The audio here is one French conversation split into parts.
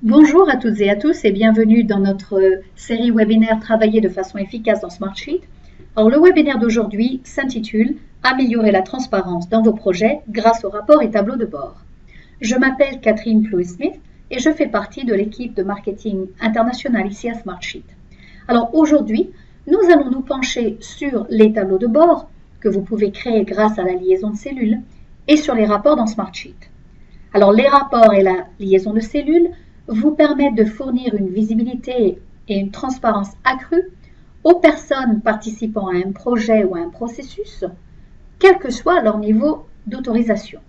Bonjour à toutes et à tous et bienvenue dans notre série webinaire Travailler de façon efficace dans Smartsheet. Alors, le webinaire d'aujourd'hui s'intitule Améliorer la transparence dans vos projets grâce aux rapports et tableaux de bord. Je m'appelle Catherine Plouis-Smith et je fais partie de l'équipe de marketing international ici à Smartsheet. Alors aujourd'hui, nous allons nous pencher sur les tableaux de bord que vous pouvez créer grâce à la liaison de cellules et sur les rapports dans Smartsheet. Alors, les rapports et la liaison de cellules vous permettent de fournir une visibilité et une transparence accrue aux personnes participant à un projet ou à un processus, quel que soit leur niveau d'autorisation.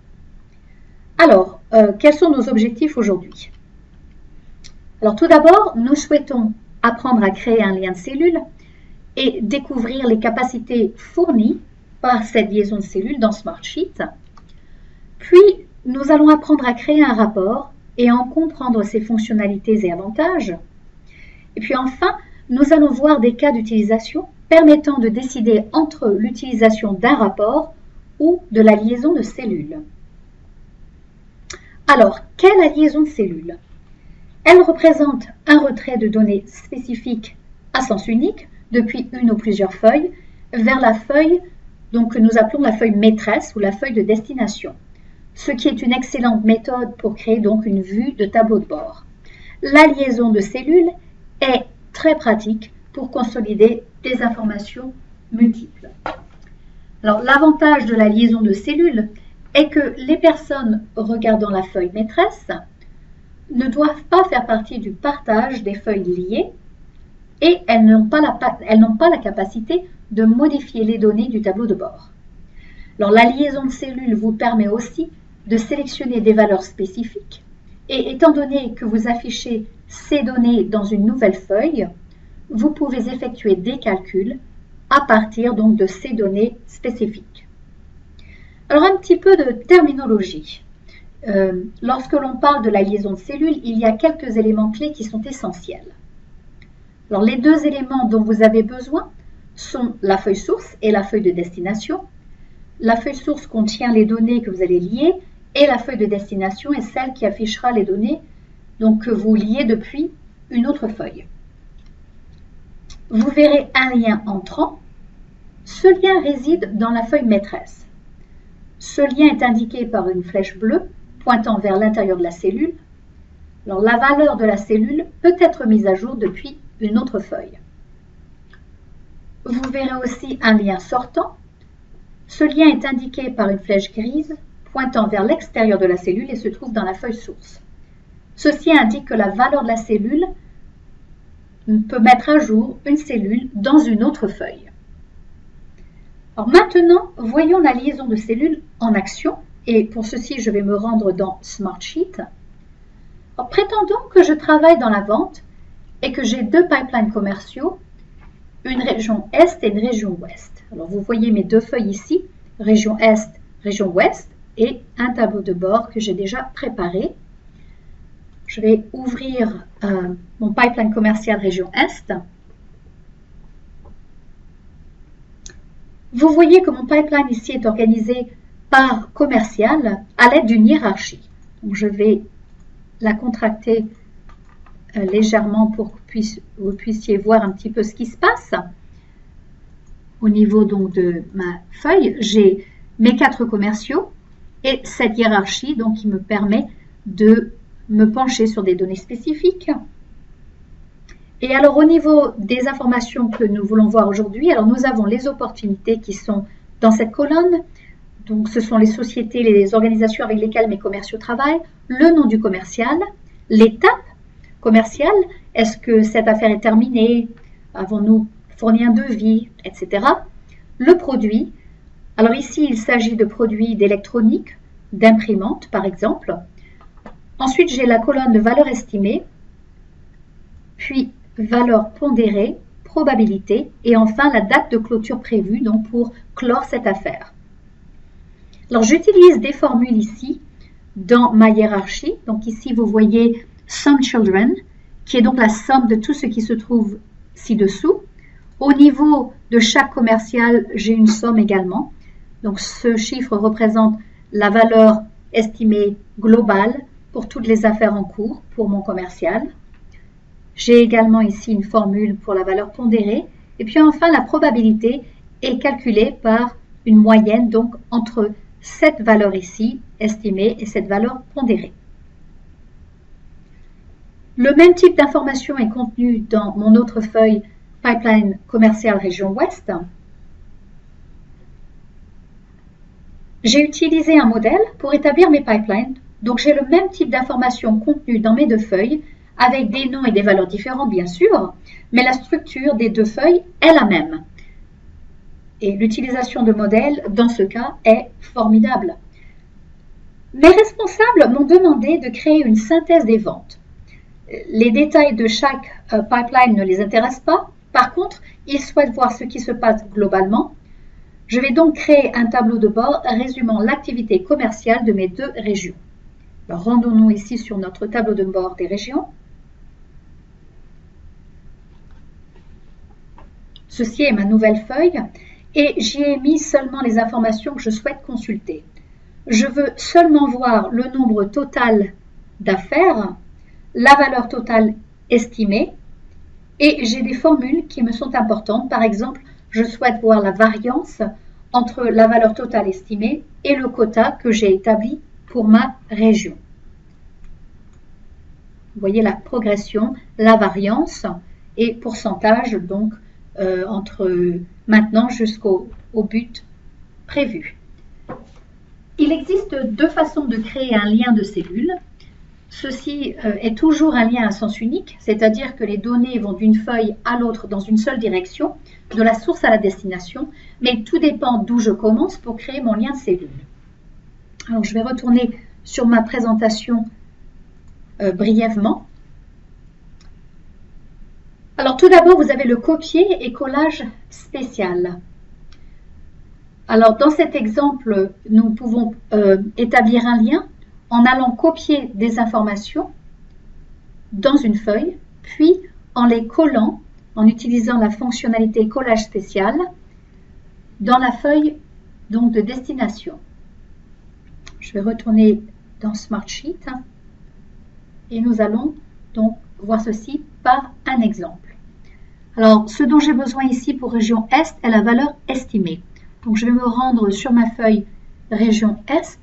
Alors, quels sont nos objectifs aujourd'hui? Alors, tout d'abord, nous souhaitons apprendre à créer un lien de cellules et découvrir les capacités fournies par cette liaison de cellules dans Smartsheet. Puis, nous allons apprendre à créer un rapport et en comprendre ses fonctionnalités et avantages. Et puis enfin, nous allons voir des cas d'utilisation permettant de décider entre l'utilisation d'un rapport ou de la liaison de cellules. Alors, qu'est la liaison de cellules? Elle représente un retrait de données spécifiques à sens unique depuis une ou plusieurs feuilles vers la feuille que nous appelons la feuille maîtresse ou la feuille de destination, ce qui est une excellente méthode pour créer donc une vue de tableau de bord. La liaison de cellules est très pratique pour consolider des informations multiples. Alors, l'avantage de la liaison de cellules est que les personnes regardant la feuille maîtresse ne doivent pas faire partie du partage des feuilles liées et elles n'ont pas la capacité de modifier les données du tableau de bord. Alors, la liaison de cellules vous permet aussi de sélectionner des valeurs spécifiques et étant donné que vous affichez ces données dans une nouvelle feuille, vous pouvez effectuer des calculs à partir donc de ces données spécifiques. Alors, un petit peu de terminologie. Lorsque l'on parle de la liaison de cellules, il y a quelques éléments clés qui sont essentiels. Alors, les deux éléments dont vous avez besoin sont la feuille source et la feuille de destination. La feuille source contient les données que vous allez lier et la feuille de destination est celle qui affichera les données que vous liez depuis une autre feuille. Vous verrez un lien entrant. Ce lien réside dans la feuille maîtresse. Ce lien est indiqué par une flèche bleue pointant vers l'intérieur de la cellule. Alors, la valeur de la cellule peut être mise à jour depuis une autre feuille. Vous verrez aussi un lien sortant. Ce lien est indiqué par une flèche grise pointant vers l'extérieur de la cellule et se trouve dans la feuille source. Ceci indique que la valeur de la cellule peut mettre à jour une cellule dans une autre feuille. Alors maintenant, voyons la liaison de cellules en action et pour ceci, je vais me rendre dans Smartsheet. Alors, prétendons que je travaille dans la vente et que j'ai deux pipelines commerciaux, une région Est et une région Ouest. Alors, vous voyez mes deux feuilles ici, région Est, région Ouest, et un tableau de bord que j'ai déjà préparé. Je vais ouvrir mon pipeline commercial région Est. Vous voyez que mon pipeline ici est organisé par commercial à l'aide d'une hiérarchie. Donc, je vais la contracter légèrement pour que vous puissiez voir un petit peu ce qui se passe. Au niveau donc de ma feuille, j'ai mes 4 commerciaux et cette hiérarchie qui me permet de me pencher sur des données spécifiques. Et alors au niveau des informations que nous voulons voir aujourd'hui, alors nous avons les opportunités qui sont dans cette colonne. Donc ce sont les sociétés, les organisations avec lesquelles mes commerciaux travaillent, le nom du commercial, l'étape commerciale, est-ce que cette affaire est terminée, avons-nous fourni un devis, etc. Le produit, alors ici il s'agit de produits d'électronique, d'imprimantes par exemple. Ensuite j'ai la colonne de valeur estimée, puis valeur pondérée, probabilité et enfin la date de clôture prévue donc pour clore cette affaire. Alors j'utilise des formules ici dans ma hiérarchie. Donc ici vous voyez Sum Children qui est donc la somme de tout ce qui se trouve ci-dessous. Au niveau de chaque commercial, j'ai une somme également. Donc ce chiffre représente la valeur estimée globale pour toutes les affaires en cours pour mon commercial. J'ai également ici une formule pour la valeur pondérée. Et puis enfin, la probabilité est calculée par une moyenne, donc entre cette valeur ici, estimée, et cette valeur pondérée. Le même type d'information est contenu dans mon autre feuille Pipeline commercial région Ouest. J'ai utilisé un modèle pour établir mes pipelines. Donc j'ai le même type d'information contenue dans mes deux feuilles, avec des noms et des valeurs différentes bien sûr, mais la structure des deux feuilles est la même. Et l'utilisation de modèles, dans ce cas, est formidable. Mes responsables m'ont demandé de créer une synthèse des ventes. Les détails de chaque pipeline ne les intéressent pas. Par contre, ils souhaitent voir ce qui se passe globalement. Je vais donc créer un tableau de bord résumant l'activité commerciale de mes deux régions. Alors, rendons-nous ici sur notre tableau de bord des régions. Ceci est ma nouvelle feuille et j'y ai mis seulement les informations que je souhaite consulter. Je veux seulement voir le nombre total d'affaires, la valeur totale estimée et j'ai des formules qui me sont importantes. Par exemple, je souhaite voir la variance entre la valeur totale estimée et le quota que j'ai établi pour ma région. Vous voyez la progression, la variance et pourcentage donc entre maintenant jusqu'au but prévu. Il existe deux façons de créer un lien de cellules. Ceci est toujours un lien à sens unique, c'est-à-dire que les données vont d'une feuille à l'autre dans une seule direction, de la source à la destination, mais tout dépend d'où je commence pour créer mon lien de cellule. Alors je vais retourner sur ma présentation brièvement. Alors tout d'abord, vous avez le copier et collage spécial. Alors dans cet exemple, nous pouvons établir un lien en allant copier des informations dans une feuille, puis en les collant, en utilisant la fonctionnalité collage spécial, dans la feuille donc, de destination. Je vais retourner dans Smartsheet et nous allons donc voir ceci par un exemple. Alors, ce dont j'ai besoin ici pour région Est est la valeur estimée. Donc, je vais me rendre sur ma feuille région Est.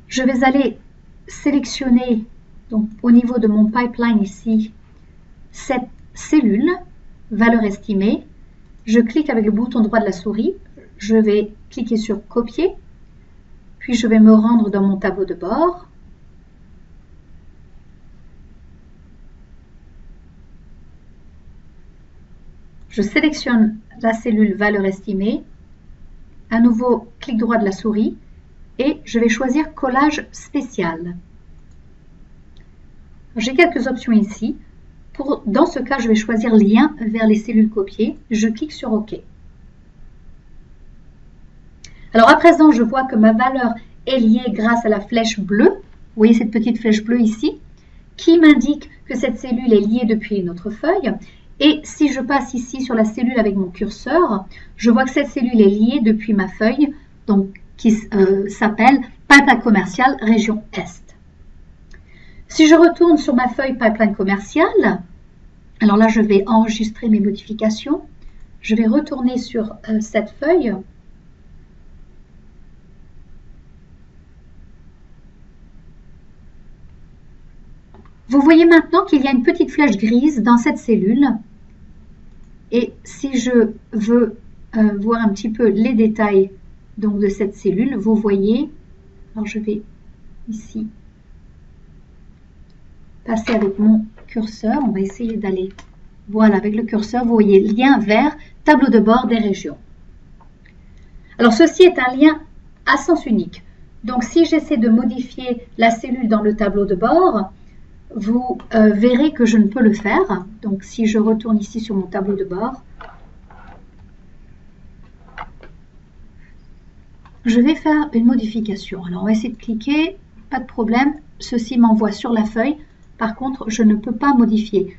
Je vais aller sélectionner donc, au niveau de mon pipeline ici cette cellule, valeur estimée. Je clique avec le bouton droit de la souris. Je vais cliquer sur copier. Puis je vais me rendre dans mon tableau de bord. Je sélectionne la cellule valeur estimée. À nouveau, clic droit de la souris. Et je vais choisir collage spécial. J'ai quelques options ici. Dans ce cas, je vais choisir lien vers les cellules copiées. Je clique sur OK. Alors à présent, je vois que ma valeur est liée grâce à la flèche bleue. Vous voyez cette petite flèche bleue ici, qui m'indique que cette cellule est liée depuis une autre feuille. Et si je passe ici sur la cellule avec mon curseur, je vois que cette cellule est liée depuis ma feuille, donc qui s'appelle Pipeline commercial région Est. Si je retourne sur ma feuille Pipeline commercial, alors là je vais enregistrer mes modifications. Je vais retourner sur cette feuille. Vous voyez maintenant qu'il y a une petite flèche grise dans cette cellule. Et si je veux voir un petit peu les détails donc, de cette cellule, vous voyez, alors je vais ici passer avec mon curseur, on va essayer d'aller, voilà, avec le curseur, vous voyez, lien vers tableau de bord des régions. Alors ceci est un lien à sens unique. Donc si j'essaie de modifier la cellule dans le tableau de bord, vous verrez que je ne peux le faire. Donc si je retourne ici sur mon tableau de bord, je vais faire une modification. Alors on va essayer de cliquer, pas de problème, ceci m'envoie sur la feuille. Par contre, je ne peux pas modifier.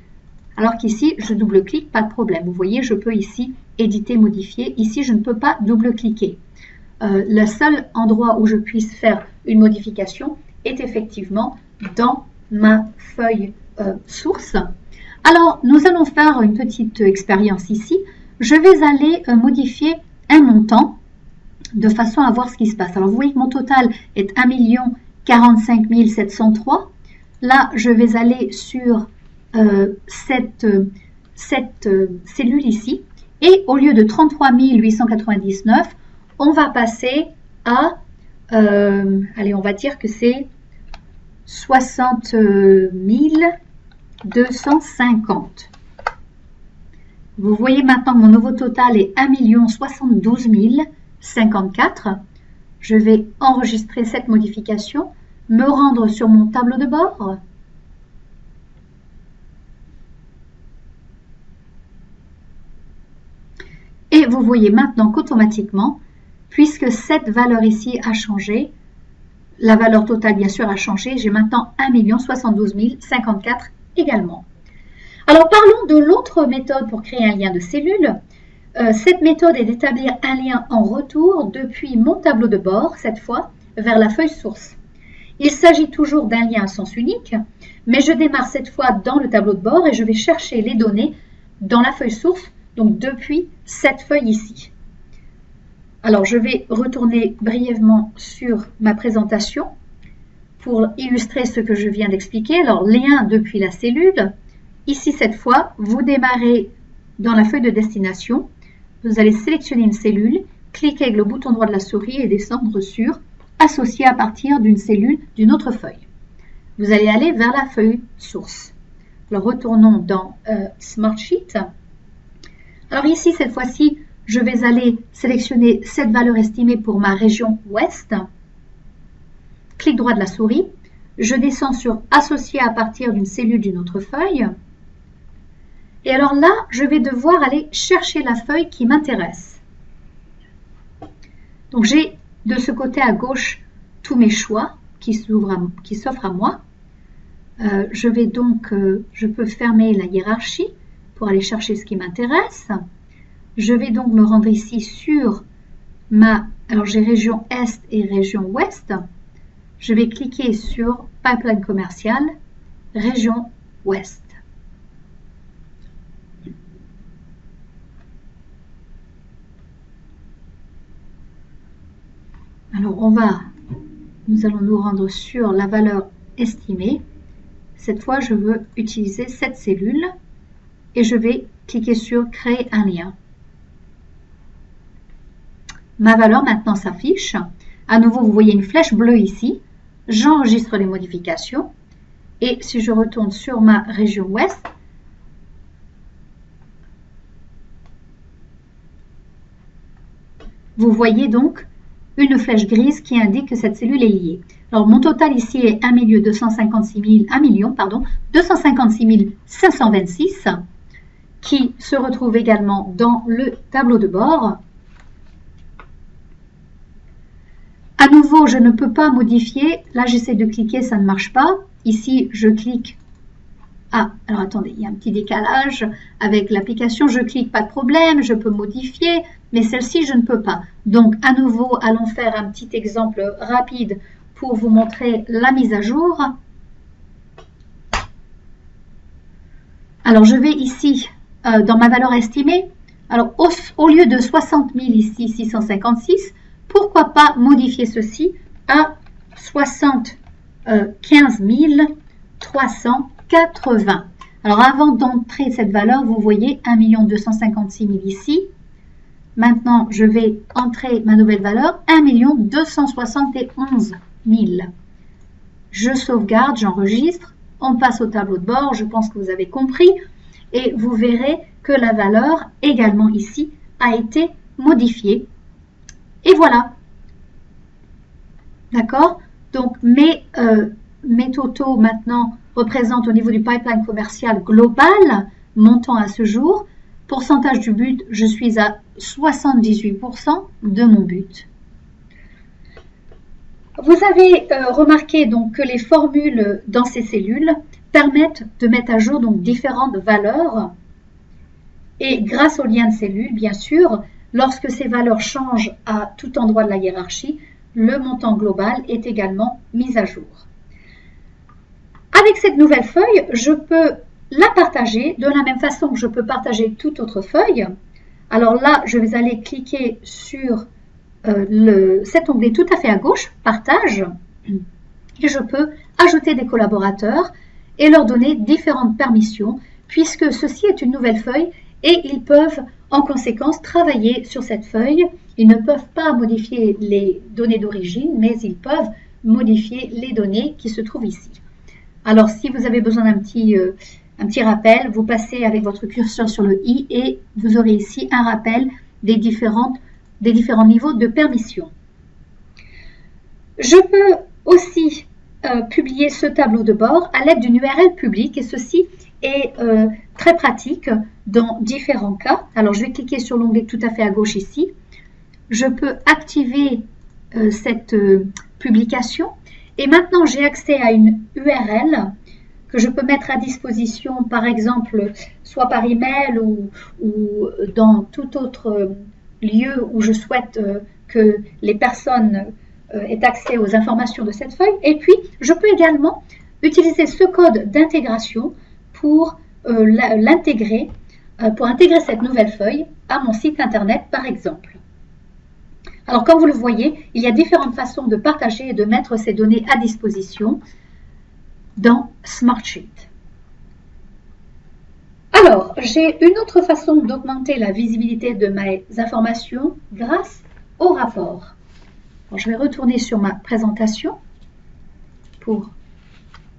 Alors qu'ici, je double-clique, pas de problème. Vous voyez, je peux ici éditer, modifier. Ici, je ne peux pas double-cliquer. Le seul endroit où je puisse faire une modification est effectivement dans ma feuille source. Alors, nous allons faire une petite expérience ici. Je vais aller modifier un montant de façon à voir ce qui se passe. Alors, vous voyez que mon total est 1 45 703. Là, je vais aller sur cette cellule ici. Et au lieu de 33 899, on va passer à, allez, on va dire que c'est 60 250. Vous voyez maintenant que mon nouveau total est 1 072 054. Je vais enregistrer cette modification, me rendre sur mon tableau de bord. Et vous voyez maintenant qu'automatiquement, puisque cette valeur ici a changé, la valeur totale bien sûr a changé, j'ai maintenant 1 072 054 également. Alors parlons de l'autre méthode pour créer un lien de cellule. Cette méthode est d'établir un lien en retour depuis mon tableau de bord, cette fois, vers la feuille source. Il s'agit toujours d'un lien à sens unique, mais je démarre cette fois dans le tableau de bord et je vais chercher les données dans la feuille source, donc depuis cette feuille ici. Alors je vais retourner brièvement sur ma présentation pour illustrer ce que je viens d'expliquer. Alors lien depuis la cellule. Ici cette fois, vous démarrez dans la feuille de destination. Vous allez sélectionner une cellule, cliquer avec le bouton droit de la souris et descendre sur associer à partir d'une cellule d'une autre feuille. Vous allez aller vers la feuille source. Alors retournons dans Smartsheet. Alors ici cette fois-ci, je vais aller sélectionner cette valeur estimée pour ma région ouest. Clic droit de la souris. Je descends sur associer à partir d'une cellule d'une autre feuille. Et alors là, je vais devoir aller chercher la feuille qui m'intéresse. Donc j'ai de ce côté à gauche tous mes choix qui s'offrent à moi. Je peux fermer la hiérarchie pour aller chercher ce qui m'intéresse. Je vais donc me rendre ici sur alors j'ai région Est et région Ouest. Je vais cliquer sur Pipeline commercial, région Ouest. Alors nous allons nous rendre sur la valeur estimée. Cette fois, je veux utiliser cette cellule et je vais cliquer sur créer un lien. Ma valeur maintenant s'affiche. À nouveau, vous voyez une flèche bleue ici. J'enregistre les modifications. Et si je retourne sur ma région ouest, vous voyez donc une flèche grise qui indique que cette cellule est liée. Alors, mon total ici est 1 256 526 qui se retrouve également dans le tableau de bord. À nouveau, je ne peux pas modifier. Là, j'essaie de cliquer, ça ne marche pas. Ici, je clique. Ah, alors attendez, il y a un petit décalage avec l'application. Je clique, pas de problème, je peux modifier, mais celle-ci, je ne peux pas. Donc, à nouveau, allons faire un petit exemple rapide pour vous montrer la mise à jour. Alors, je vais ici dans ma valeur estimée. Alors, au lieu de 60 000 ici, 656, pourquoi pas modifier ceci à 75 380. Alors, avant d'entrer cette valeur, vous voyez 1 256 000 ici. Maintenant, je vais entrer ma nouvelle valeur, 1 271 000. Je sauvegarde, j'enregistre. On passe au tableau de bord. Je pense que vous avez compris. Et vous verrez que la valeur, également ici, a été modifiée. Et voilà. D'accord? Donc, mes totaux maintenant représentent au niveau du pipeline commercial global, montant à ce jour. Pourcentage du but, je suis à 78% de mon but. Vous avez remarqué donc que les formules dans ces cellules permettent de mettre à jour donc différentes valeurs. Et grâce au lien de cellules, bien sûr, lorsque ces valeurs changent à tout endroit de la hiérarchie, le montant global est également mis à jour. Avec cette nouvelle feuille, je peux la partager de la même façon que je peux partager toute autre feuille. Alors là, je vais aller cliquer sur cet onglet tout à fait à gauche, Partage, et je peux ajouter des collaborateurs et leur donner différentes permissions, puisque ceci est une nouvelle feuille et ils peuvent en conséquence travailler sur cette feuille. Ils ne peuvent pas modifier les données d'origine, mais ils peuvent modifier les données qui se trouvent ici. Alors, si vous avez besoin d'un petit rappel, vous passez avec votre curseur sur le i et vous aurez ici un rappel des différents niveaux de permission. Je peux aussi publier ce tableau de bord à l'aide d'une URL publique et ceci est très pratique dans différents cas. Alors, je vais cliquer sur l'onglet tout à fait à gauche ici. Je peux activer cette publication et maintenant j'ai accès à une URL que je peux mettre à disposition, par exemple, soit par email ou dans tout autre lieu où je souhaite que les personnes aient accès aux informations de cette feuille. Et puis, je peux également utiliser ce code d'intégration pour l'intégrer, pour intégrer cette nouvelle feuille à mon site internet, par exemple. Alors, comme vous le voyez, il y a différentes façons de partager et de mettre ces données à disposition dans Smartsheet. Alors, j'ai une autre façon d'augmenter la visibilité de mes informations grâce au rapport. Alors, je vais retourner sur ma présentation pour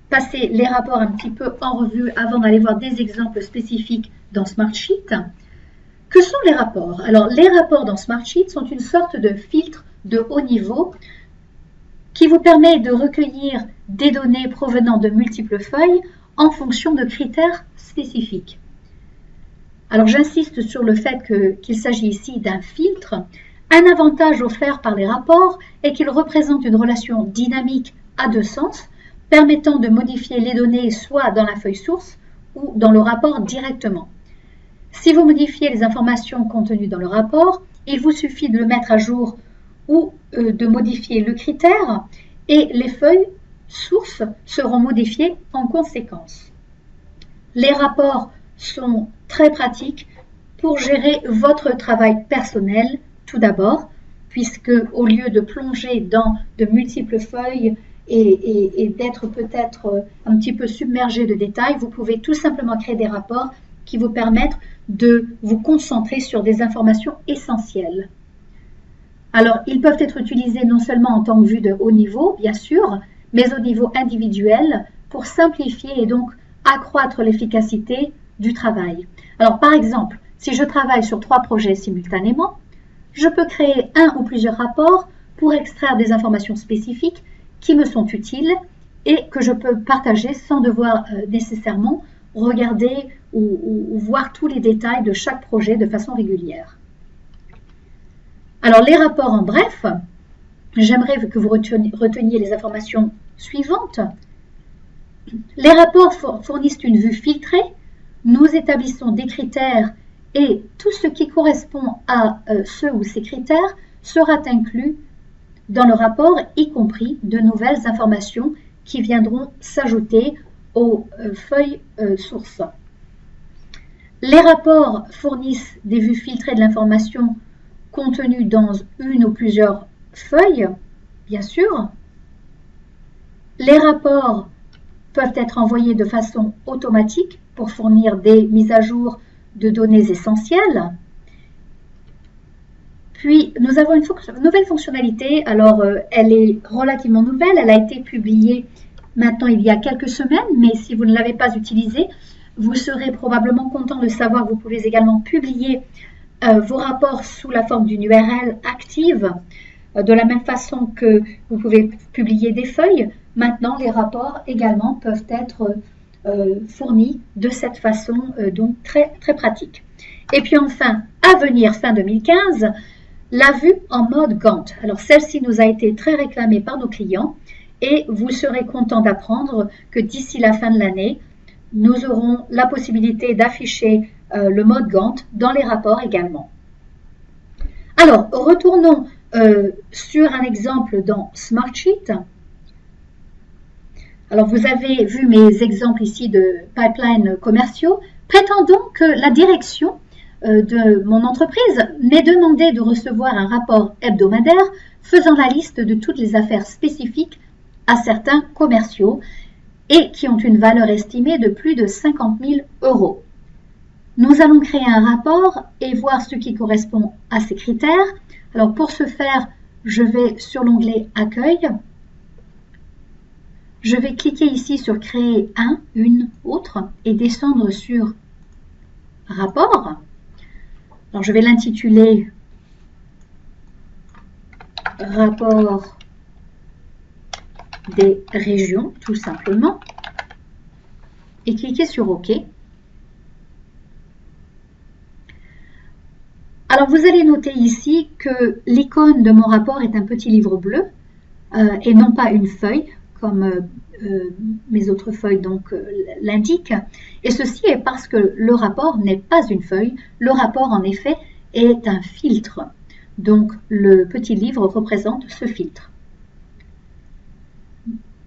passer les rapports un petit peu en revue avant d'aller voir des exemples spécifiques dans Smartsheet. Que sont les rapports? Alors, les rapports dans Smartsheet sont une sorte de filtre de haut niveau qui vous permet de recueillir des données provenant de multiples feuilles en fonction de critères spécifiques. Alors, j'insiste sur le fait qu'il s'agit ici d'un filtre. Un avantage offert par les rapports est qu'ils représentent une relation dynamique à deux sens, permettant de modifier les données soit dans la feuille source ou dans le rapport directement. Si vous modifiez les informations contenues dans le rapport, il vous suffit de le mettre à jour ou de modifier le critère et les feuilles sources seront modifiées en conséquence. Les rapports sont très pratiques pour gérer votre travail personnel tout d'abord, puisque au lieu de plonger dans de multiples feuilles et d'être peut-être un petit peu submergé de détails, vous pouvez tout simplement créer des rapports qui vous permettent de vous concentrer sur des informations essentielles. Alors, ils peuvent être utilisés non seulement en tant que vue de haut niveau, bien sûr, mais au niveau individuel pour simplifier et donc accroître l'efficacité du travail. Alors, par exemple, si je travaille sur 3 projets simultanément, je peux créer un ou plusieurs rapports pour extraire des informations spécifiques qui me sont utiles et que je peux partager sans devoir nécessairement regarder ou voir tous les détails de chaque projet de façon régulière. Alors, les rapports en bref, j'aimerais que vous reteniez les informations suivantes. Les rapports fournissent une vue filtrée. Nous établissons des critères et tout ce qui correspond à ceux ou ces critères sera inclus dans le rapport, y compris de nouvelles informations qui viendront s'ajouter aux feuilles sources. Les rapports fournissent des vues filtrées de l'information contenue dans une ou plusieurs feuilles, bien sûr. Les rapports peuvent être envoyés de façon automatique pour fournir des mises à jour de données essentielles. Puis, nous avons une nouvelle fonctionnalité. Alors, elle est relativement nouvelle. Elle a été publiée maintenant il y a quelques semaines, mais si vous ne l'avez pas utilisée, vous serez probablement content de savoir que vous pouvez également publier vos rapports sous la forme d'une URL active. De la même façon que vous pouvez publier des feuilles, maintenant les rapports également peuvent être fournis de cette façon, donc très, très pratique. Et puis enfin, à venir fin 2015, la vue en mode Gantt. Alors celle-ci nous a été très réclamée par nos clients et vous serez content d'apprendre que d'ici la fin de l'année, nous aurons la possibilité d'afficher le mode Gantt dans les rapports également. Alors, retournons sur un exemple dans Smartsheet. Alors, vous avez vu mes exemples ici de pipelines commerciaux. Prétendons que la direction de mon entreprise m'ait demandé de recevoir un rapport hebdomadaire faisant la liste de toutes les affaires spécifiques à certains commerciaux et qui ont une valeur estimée de plus de 50 000 €. Nous allons créer un rapport et voir ce qui correspond à ces critères. Alors, pour ce faire, je vais sur l'onglet « Accueil ». Je vais cliquer ici sur « Créer un, une, autre » et descendre sur « Rapport ». Alors, je vais l'intituler « Rapport des régions » tout simplement et cliquer sur « OK ». Alors, vous allez noter ici que l'icône de mon rapport est un petit livre bleu et non pas une feuille, comme mes autres feuilles l'indiquent. Et ceci est parce que le rapport n'est pas une feuille. Le rapport, en effet, est un filtre. Donc, le petit livre représente ce filtre.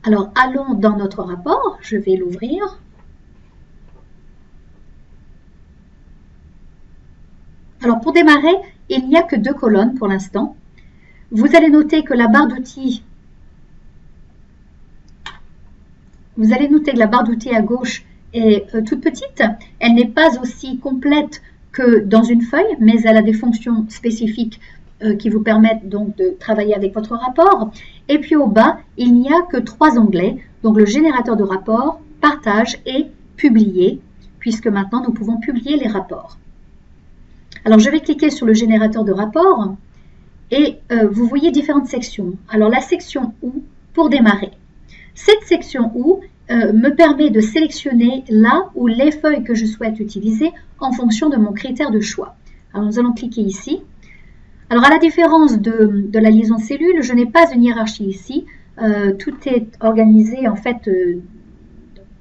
Alors, allons dans notre rapport. Je vais l'ouvrir. Alors, pour démarrer, il n'y a que 2 colonnes pour l'instant. Vous allez noter que la barre d'outils, à gauche est toute petite. Elle n'est pas aussi complète que dans une feuille, mais elle a des fonctions spécifiques qui vous permettent donc de travailler avec votre rapport. Et puis au bas, il n'y a que 3 onglets, donc le générateur de rapport, partage et publier, puisque maintenant nous pouvons publier les rapports. Alors, je vais cliquer sur le générateur de rapport et vous voyez différentes sections. Alors, la section « Où » pour démarrer. Cette section « Où » me permet de sélectionner là ou les feuilles que je souhaite utiliser en fonction de mon critère de choix. Alors, nous allons cliquer ici. Alors, à la différence de la liaison cellule, je n'ai pas une hiérarchie ici. Tout est organisé en fait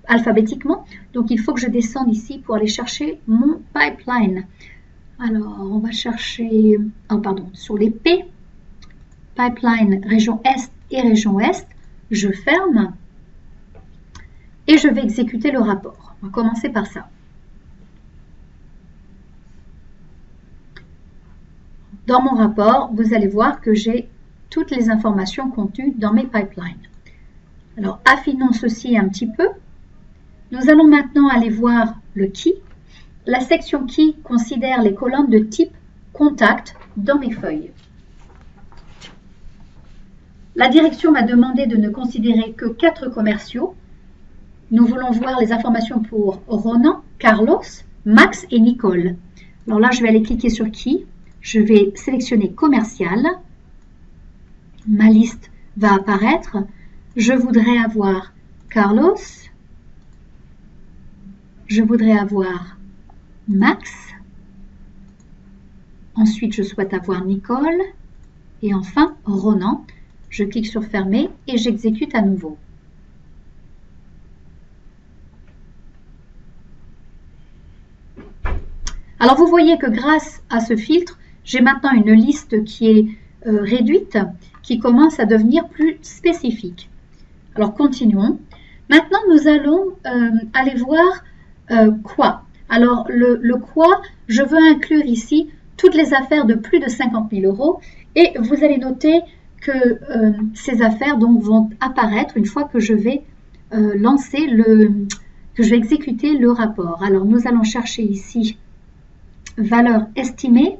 alphabétiquement. Donc, il faut que je descende ici pour aller chercher mon pipeline. Alors, on va chercher, sur les P, pipeline région Est et région Ouest. Je ferme et je vais exécuter le rapport. On va commencer par ça. Dans mon rapport, vous allez voir que j'ai toutes les informations contenues dans mes pipelines. Alors, affinons ceci un petit peu. Nous allons maintenant aller voir le qui. La section qui considère les colonnes de type contact dans mes feuilles. La direction m'a demandé de ne considérer que 4 commerciaux. Nous voulons voir les informations pour Ronan, Carlos, Max et Nicole. Alors là, je vais aller cliquer sur qui. Je vais sélectionner commercial. Ma liste va apparaître. Je voudrais avoir Carlos. Je voudrais avoir Max. Ensuite, je souhaite avoir Nicole. Et enfin, Ronan. Je clique sur fermer et j'exécute à nouveau. Alors, vous voyez que grâce à ce filtre, j'ai maintenant une liste qui est réduite, qui commence à devenir plus spécifique. Alors, continuons. Maintenant, nous allons aller voir quoi. Alors, le quoi, je veux inclure ici toutes les affaires de plus de 50 000 € et vous allez noter que ces affaires donc, vont apparaître une fois que je vais exécuter le rapport. Alors, nous allons chercher ici valeur estimée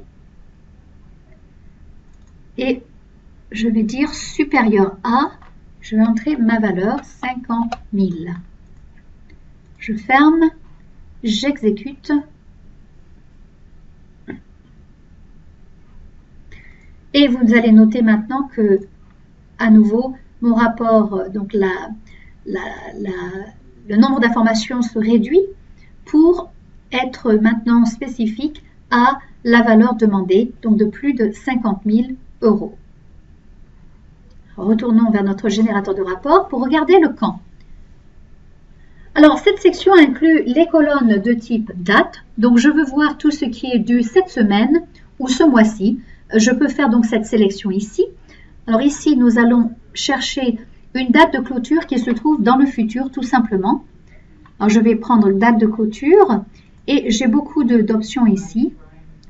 et je vais dire supérieur à, je vais entrer ma valeur 50 000. Je ferme. J'exécute et vous allez noter maintenant que, à nouveau, mon rapport, donc le nombre d'informations se réduit pour être maintenant spécifique à la valeur demandée, donc de plus de 50 000 €. Retournons vers notre générateur de rapport pour regarder le quand. Alors, cette section inclut les colonnes de type date. Donc, je veux voir tout ce qui est dû cette semaine ou ce mois-ci. Je peux faire donc cette sélection ici. Alors ici, nous allons chercher une date de clôture qui se trouve dans le futur, tout simplement. Alors, je vais prendre date de clôture et j'ai beaucoup d'options ici.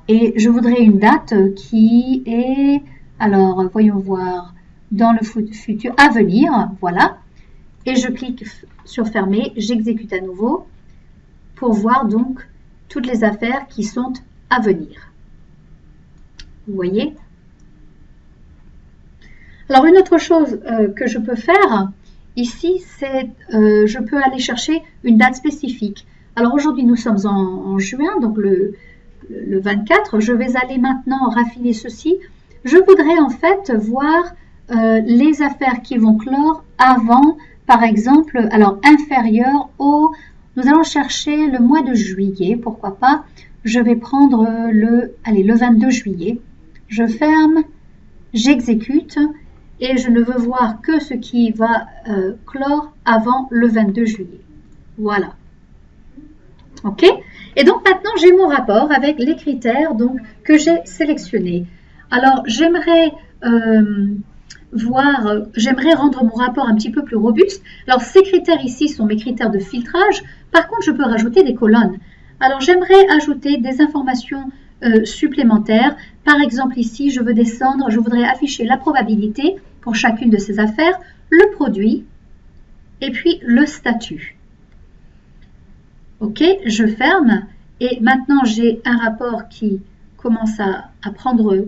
Et je voudrais une date qui est, alors, voyons voir, dans le futur, à venir, voilà. Et je clique sur fermer, j'exécute à nouveau pour voir donc toutes les affaires qui sont à venir. Vous voyez? Alors, une autre chose que je peux faire ici, c'est je peux aller chercher une date spécifique. Alors, aujourd'hui, nous sommes en juin, donc le 24. Je vais aller maintenant raffiner ceci. Je voudrais en fait voir les affaires qui vont clore avant, par exemple, alors inférieur au... Nous allons chercher le mois de juillet, pourquoi pas. Je vais prendre le 22 juillet. Je ferme, j'exécute et je ne veux voir que ce qui va clore avant le 22 juillet. Voilà. OK? Et donc maintenant, j'ai mon rapport avec les critères donc, que j'ai sélectionnés. Alors, j'aimerais rendre mon rapport un petit peu plus robuste. Alors, ces critères ici sont mes critères de filtrage. Par contre, je peux rajouter des colonnes. Alors, j'aimerais ajouter des informations supplémentaires. Par exemple, ici, je veux descendre, je voudrais afficher la probabilité pour chacune de ces affaires, le produit et puis le statut. OK, je ferme et maintenant j'ai un rapport qui commence à prendre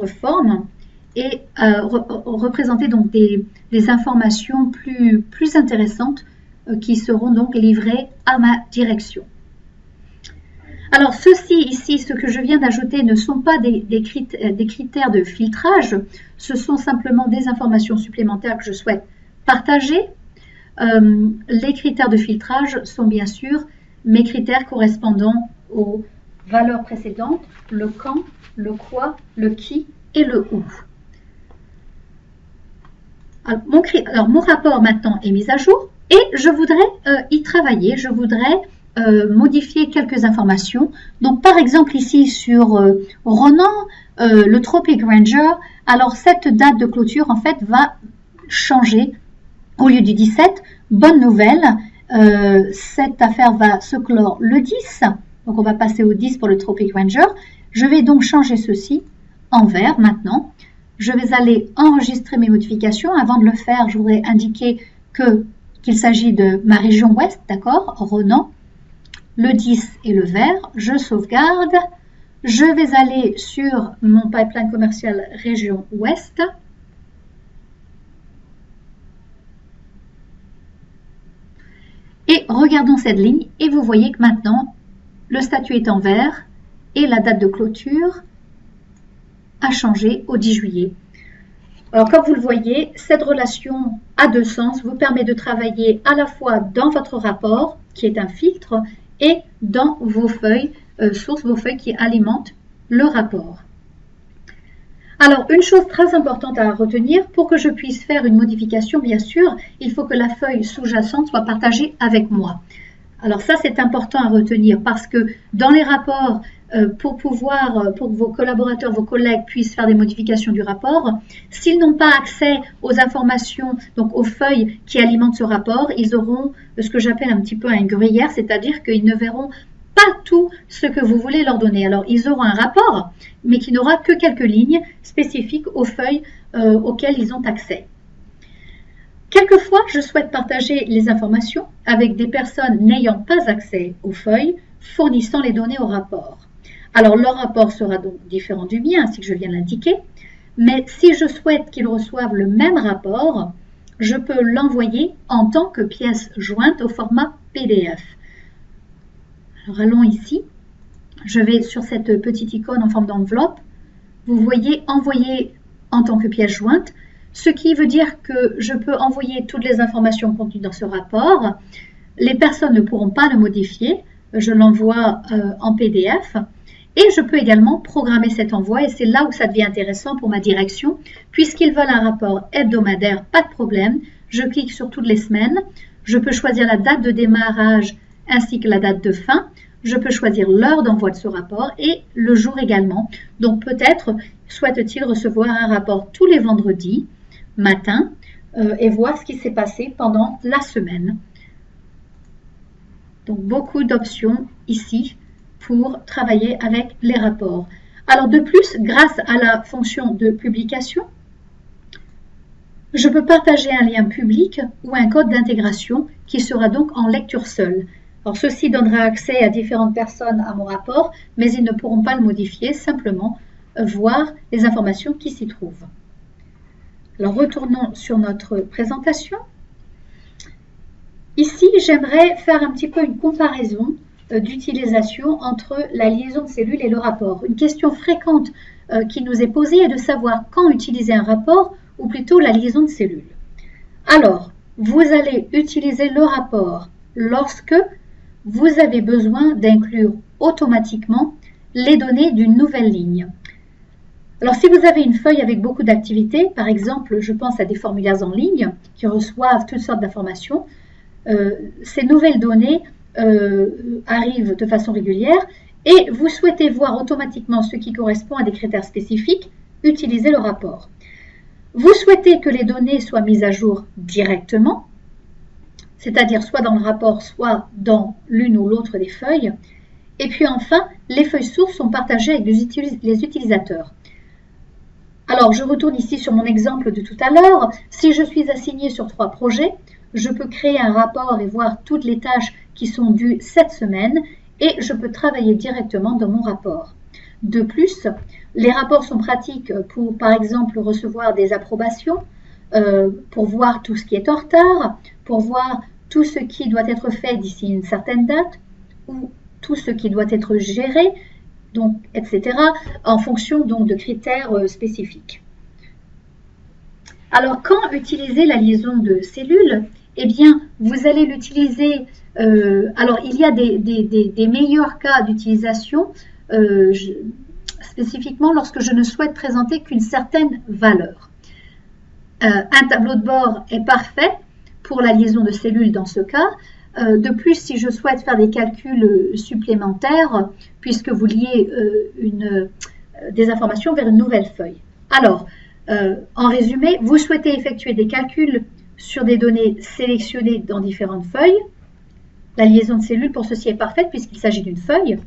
forme et représenter donc des informations plus intéressantes qui seront donc livrées à ma direction. Alors ceci ici, ce que je viens d'ajouter ne sont pas des critères de filtrage, ce sont simplement des informations supplémentaires que je souhaite partager. Les critères de filtrage sont bien sûr mes critères correspondant aux valeurs précédentes, le quand, le quoi, le qui et le où. Alors, mon rapport maintenant est mis à jour et je voudrais y travailler, je voudrais modifier quelques informations. Donc par exemple ici sur Ronan, le Tropic Ranger, alors cette date de clôture en fait va changer. Au lieu du 17, bonne nouvelle, cette affaire va se clore le 10. Donc, on va passer au 10 pour le Tropic Ranger. Je vais donc changer ceci en vert maintenant. Je vais aller enregistrer mes modifications. Avant de le faire, je voudrais indiquer qu'il s'agit de ma région ouest, d'accord, Ronan. Le 10 est le vert. Je sauvegarde. Je vais aller sur mon pipeline commercial région ouest. Et regardons cette ligne et vous voyez que maintenant, le statut est en vert et la date de clôture a changé au 10 juillet. Alors comme vous le voyez, cette relation a deux sens, vous permet de travailler à la fois dans votre rapport, qui est un filtre, et dans vos feuilles sources, vos feuilles qui alimentent le rapport. Alors, une chose très importante à retenir, pour que je puisse faire une modification, bien sûr, il faut que la feuille sous-jacente soit partagée avec moi. Alors ça, c'est important à retenir parce que dans les rapports, pour que vos collaborateurs, vos collègues puissent faire des modifications du rapport, s'ils n'ont pas accès aux informations, donc aux feuilles qui alimentent ce rapport, ils auront ce que j'appelle un petit peu un gruyère, c'est-à-dire qu'ils ne verront pas tout ce que vous voulez leur donner. Alors, ils auront un rapport, mais qui n'aura que quelques lignes spécifiques aux feuilles auxquelles ils ont accès. Quelquefois, je souhaite partager les informations avec des personnes n'ayant pas accès aux feuilles, fournissant les données au rapport. Alors, leur rapport sera donc différent du mien, ainsi que je viens de l'indiquer, mais si je souhaite qu'ils reçoivent le même rapport, je peux l'envoyer en tant que pièce jointe au format PDF. Alors, allons ici. Je vais sur cette petite icône en forme d'enveloppe. Vous voyez envoyer en tant que pièce jointe, ce qui veut dire que je peux envoyer toutes les informations contenues dans ce rapport. Les personnes ne pourront pas le modifier. Je l'envoie en PDF. Et je peux également programmer cet envoi. Et c'est là où ça devient intéressant pour ma direction. Puisqu'ils veulent un rapport hebdomadaire, pas de problème. Je clique sur toutes les semaines. Je peux choisir la date de démarrage ainsi que la date de fin. Je peux choisir l'heure d'envoi de ce rapport et le jour également. Donc peut-être souhaite-t-il recevoir un rapport tous les vendredis matin et voir ce qui s'est passé pendant la semaine. Donc beaucoup d'options ici pour travailler avec les rapports. Alors de plus, grâce à la fonction de publication, je peux partager un lien public ou un code d'intégration qui sera donc en lecture seule. Alors ceci donnera accès à différentes personnes à mon rapport, mais ils ne pourront pas le modifier, simplement voir les informations qui s'y trouvent. Alors retournons sur notre présentation. Ici, j'aimerais faire un petit peu une comparaison d'utilisation entre la liaison de cellules et le rapport. Une question fréquente qui nous est posée est de savoir quand utiliser un rapport ou plutôt la liaison de cellules. Alors, vous allez utiliser le rapport lorsque vous avez besoin d'inclure automatiquement les données d'une nouvelle ligne. Alors, si vous avez une feuille avec beaucoup d'activités, par exemple, je pense à des formulaires en ligne qui reçoivent toutes sortes d'informations, ces nouvelles données arrivent de façon régulière et vous souhaitez voir automatiquement ce qui correspond à des critères spécifiques, utilisez le rapport. Vous souhaitez que les données soient mises à jour directement, c'est-à-dire soit dans le rapport, soit dans l'une ou l'autre des feuilles. Et puis enfin, les feuilles sources sont partagées avec les utilisateurs. Alors, je retourne ici sur mon exemple de tout à l'heure. Si je suis assigné sur 3 projets, je peux créer un rapport et voir toutes les tâches qui sont dues cette semaine et je peux travailler directement dans mon rapport. De plus, les rapports sont pratiques pour, par exemple, recevoir des approbations, pour voir tout ce qui est en retard, pour voir tout ce qui doit être fait d'ici une certaine date, ou tout ce qui doit être géré, donc, etc., en fonction donc, de critères spécifiques. Alors, quand utiliser la liaison de cellules? Eh bien, vous allez l'utiliser, alors il y a des meilleurs cas d'utilisation, spécifiquement lorsque je ne souhaite présenter qu'une certaine valeur. Un tableau de bord est parfait pour la liaison de cellules dans ce cas. De plus, si je souhaite faire des calculs supplémentaires, puisque vous liez des informations vers une nouvelle feuille. Alors, en résumé, vous souhaitez effectuer des calculs sur des données sélectionnées dans différentes feuilles. La liaison de cellules pour ceci est parfaite puisqu'il s'agit d'une feuille.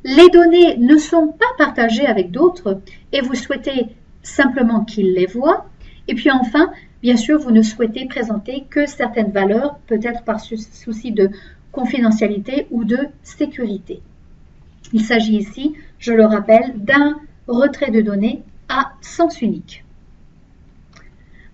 Les données ne sont pas partagées avec d'autres et vous souhaitez simplement qu'ils les voient. Et puis enfin, bien sûr, vous ne souhaitez présenter que certaines valeurs, peut-être par souci de confidentialité ou de sécurité. Il s'agit ici, je le rappelle, d'un retrait de données à sens unique.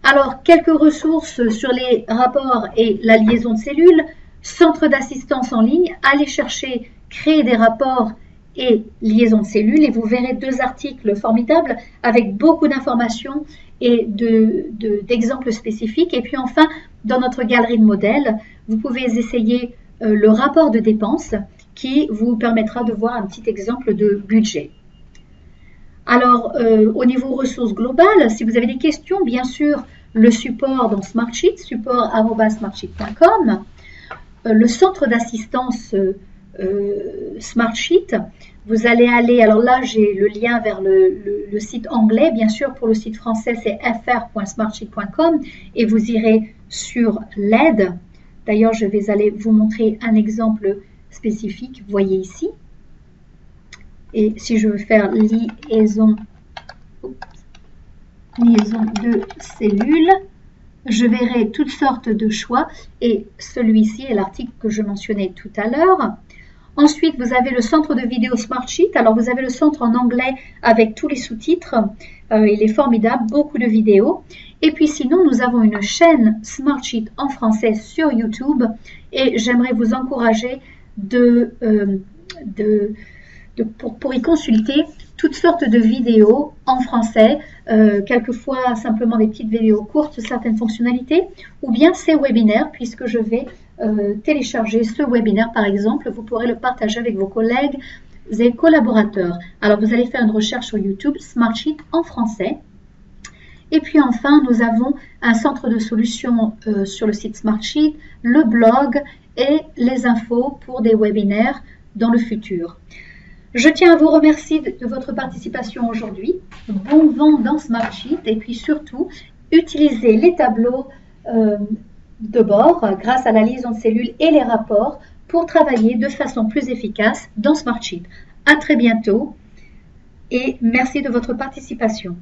Alors, quelques ressources sur les rapports et la liaison de cellules. Centre d'assistance en ligne, allez chercher créer des rapports et liaison de cellules et vous verrez 2 articles formidables avec beaucoup d'informations et d'exemples spécifiques. Et puis enfin, dans notre galerie de modèles, vous pouvez essayer le rapport de dépenses qui vous permettra de voir un petit exemple de budget. Alors, au niveau ressources globales, si vous avez des questions, bien sûr, le support dans Smartsheet, support@smartsheet.com, le centre d'assistance Smartsheet, vous allez aller, alors là j'ai le lien vers le site anglais, bien sûr pour le site français c'est fr.smartsheet.com et vous irez sur l'aide. D'ailleurs je vais aller vous montrer un exemple spécifique, vous voyez ici. Et si je veux faire liaison de cellules, je verrai toutes sortes de choix et celui-ci est l'article que je mentionnais tout à l'heure. Ensuite, vous avez le centre de vidéo Smartsheet. Alors, vous avez le centre en anglais avec tous les sous-titres. Il est formidable, beaucoup de vidéos. Et puis sinon, nous avons une chaîne Smartsheet en français sur YouTube et j'aimerais vous encourager pour y consulter toutes sortes de vidéos en français, quelquefois simplement des petites vidéos courtes, certaines fonctionnalités, ou bien ces webinaires, puisque je vais télécharger ce webinaire par exemple, vous pourrez le partager avec vos collègues et collaborateurs. Alors vous allez faire une recherche sur YouTube, Smartsheet en français, Et puis enfin, nous avons un centre de solutions sur le site Smartsheet, le blog et les infos pour des webinaires dans le futur. Je tiens à vous remercier de votre participation aujourd'hui. Bon vent dans Smartsheet et puis surtout, utilisez les tableaux de bord grâce à la liaison de cellules et les rapports pour travailler de façon plus efficace dans Smartsheet. À très bientôt et merci de votre participation.